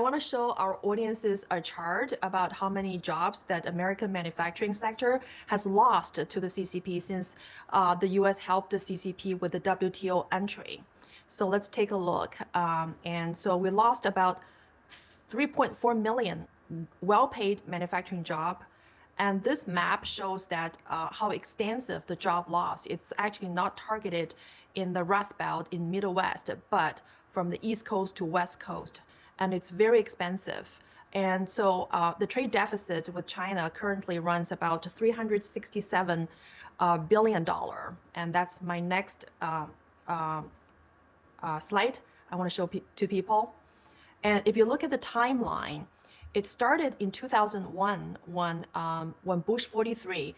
want to show our audiences a chart about how many jobs that American manufacturing sector has lost to the CCP since the U.S. helped the CCP with the WTO entry. So let's take a look. And so we lost about 3.4 million well-paid manufacturing job. And this map shows that how extensive the job loss. It's actually not targeted in the Rust Belt in Middle West, but from the East Coast to West Coast. And it's very expensive. And so the trade deficit with China currently runs about $367 billion. And that's my next slide I want to show to people. And if you look at the timeline, it started in 2001 when Bush 43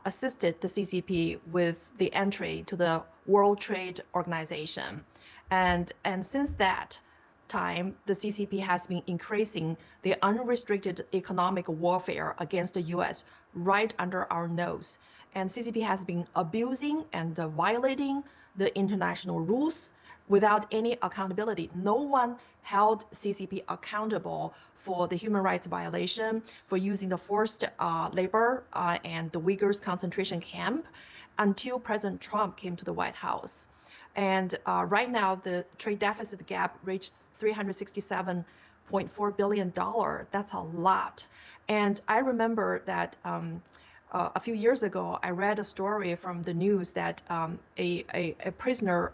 assisted the CCP with the entry to the World Trade Organization. And since that time, the CCP has been increasing the unrestricted economic warfare against the US right under our nose. And CCP has been abusing and violating the international rules without any accountability. No one held CCP accountable for the human rights violation, for using the forced labor and the Uyghurs concentration camp until President Trump came to the White House. And right now, the trade deficit gap reached $367.4 billion. That's a lot. And I remember that a few years ago, I read a story from the news that a prisoner,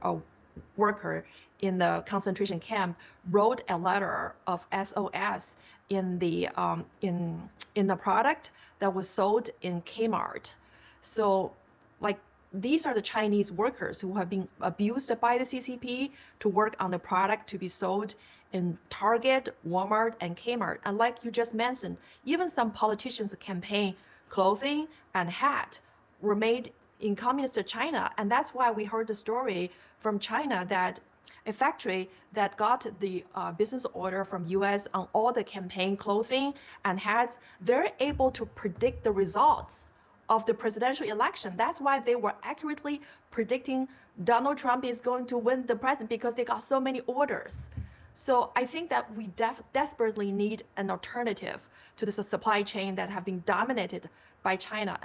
worker in the concentration camp wrote a letter of SOS in the product that was sold in Kmart. So, like, these are the Chinese workers who have been abused by the CCP to work on the product to be sold in Target, Walmart, and Kmart. And like you just mentioned, even some politicians' campaign clothing and hat were made in communist China. And that's why we heard the story from China that a factory that got the business order from US on all the campaign clothing and hats, they're able to predict the results of the presidential election. That's why they were accurately predicting Donald Trump is going to win the president, because they got so many orders. So I think that we desperately need an alternative to this supply chain that have been dominated by China.